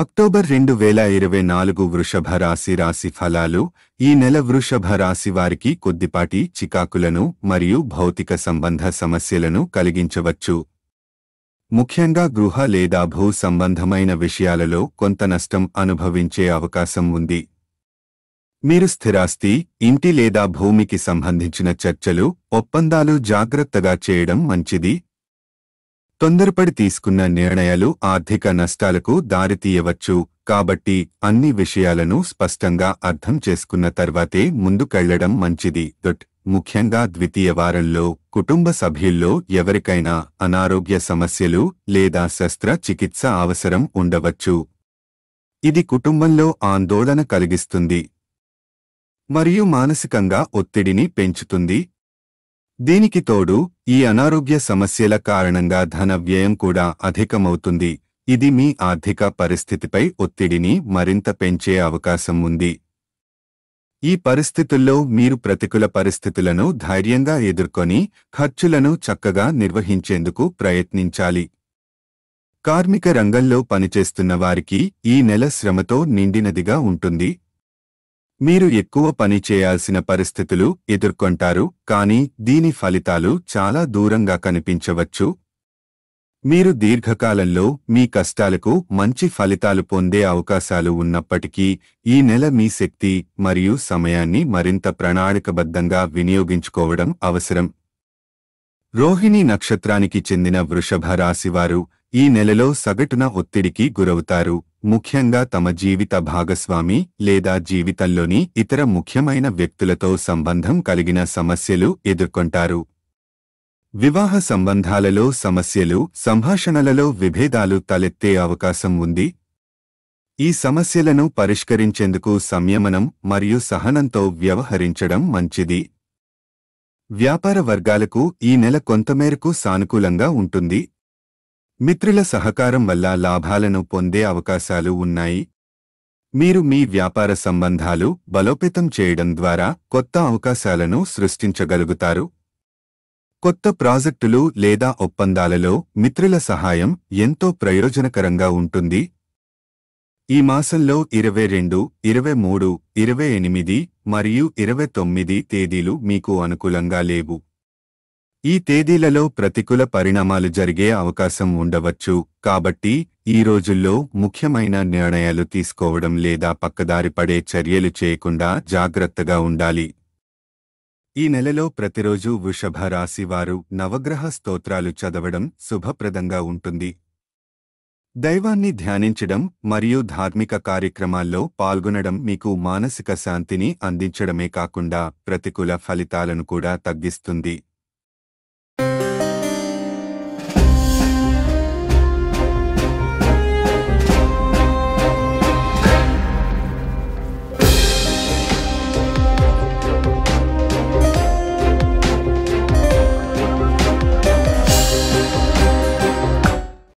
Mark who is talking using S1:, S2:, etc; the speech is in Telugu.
S1: అక్టోబర్ 2024 వృషభ రాశి ఫలాలు. ఈ నెల వృషభ రాశి వారికి కొద్దిపాటి చికాకులను మరియు భౌతిక సంబంధ సమస్యలను కలిగించవచ్చు. ముఖ్యంగా గృహ లేదా భూ సంబంధమైన విషయాలలో కొంత నష్టం అనుభవించే అవకాశం ఉంది. మీరు స్థిరాస్తి, ఇంటి లేదా భూమికి సంబంధించిన చర్చలు, ఒప్పందాలు జాగ్రత్తగా చేయడం మంచిది. తొందరపడి తీసుకున్న నిర్ణయాలు ఆర్థిక నష్టాలకు దారితీయవచ్చు, కాబట్టి అన్ని విషయాలను స్పష్టంగా అర్థం చేసుకున్న తర్వాతే ముందుకెళ్లడం మంచిది. ముఖ్యంగా ద్వితీయ వారంలో కుటుంబ సభ్యుల్లో ఎవరికైనా అనారోగ్య సమస్యలు లేదా శస్త్రచికిత్స అవసరం ఉండవచ్చు. ఇది కుటుంబంలో ఆందోళన కలిగిస్తుంది మరియు మానసికంగా ఒత్తిడిని పెంచుతుంది. దీనికి తోడు ఈ అనారోగ్య సమస్యల కారణంగా ధన వ్యయం కూడా అధికమవుతుంది. ఇది మీ ఆర్థిక పరిస్థితిపై ఒత్తిడిని మరింత పెంచే అవకాశం ఉంది. ఈ పరిస్థితుల్లో మీరు ప్రతికూల పరిస్థితులను ధైర్యంగా ఎదుర్కొని ఖర్చులను చక్కగా నిర్వహించేందుకు ప్రయత్నించాలి. కార్మిక రంగంలో పనిచేస్తున్న వారికి ఈ నెల శ్రమతో నిండినదిగా ఉంటుంది. మీరు ఎక్కువ పని చేయాల్సిన పరిస్థితులు ఎదుర్కొంటారు, కానీ దీని ఫలితాలు చాలా దూరంగా కనిపించవచ్చు. మీరు దీర్ఘకాలంలో మీ కష్టాలకు మంచి ఫలితాలు పొందే అవకాశాలు ఉన్నప్పటికీ ఈ నెల మీ శక్తి మరియు సమయాన్ని మరింత ప్రణాళికబద్ధంగా వినియోగించుకోవడం అవసరం. రోహిణి నక్షత్రానికి చెందిన వృషభ రాశివారు ఈ నెలలో సగటున ఒత్తిడికి గురవుతారు, ముఖ్యంగా తమ జీవిత భాగస్వామి లేదా జీవితంలోని ఇతర ముఖ్యమైన వ్యక్తులతో సంబంధం కలిగిన సమస్యలు ఎదుర్కొంటారు. వివాహ సంబంధాలలో సమస్యలు, సంభాషణలలో విభేదాలు తలెత్తే అవకాశం ఉంది. ఈ సమస్యలను పరిష్కరించేందుకు సంయమనం మరియు సహనంతో వ్యవహరించడం మంచిది. వ్యాపార వర్గాలకు ఈ నెల కొంతమేరకు సానుకూలంగా ఉంటుంది. మిత్రుల సహకారం వల్ల లాభాలను పొందే అవకాశాలు ఉన్నాయి. మీరు మీ వ్యాపార సంబంధాలు బలోపేతం చేయడం ద్వారా కొత్త అవకాశాలను సృష్టించగలుగుతారు. కొత్త ప్రాజెక్టులు లేదా ఒప్పందాలలో మిత్రుల సహాయం ఎంతో ప్రయోజనకరంగా ఉంటుంది. ఈ మాసంలో 22, 23, 28 మరియు 29 తేదీలు మీకు అనుకూలంగా లేవు. ఈ తేదీలలో ప్రతికూల పరిణామాలు జరిగే అవకాశం ఉండవచ్చు, కాబట్టి ఈ రోజుల్లో ముఖ్యమైన నిర్ణయాలు తీసుకోవడం లేదా పక్కదారి పడే చర్యలు చేయకుండా జాగ్రత్తగా ఉండాలి. ఈ నెలలో ప్రతిరోజు వృషభ రాశి వారు నవగ్రహ స్తోత్రాలు చదవడం శుభప్రదంగా ఉంటుంది. దైవాన్ని ధ్యానించడం మరియు ధార్మిక కార్యక్రమాల్లో పాల్గొనడం మీకు మానసిక శాంతిని అందించడమే కాకుండా ప్రతికూల ఫలితాలను కూడా తగ్గిస్తుంది.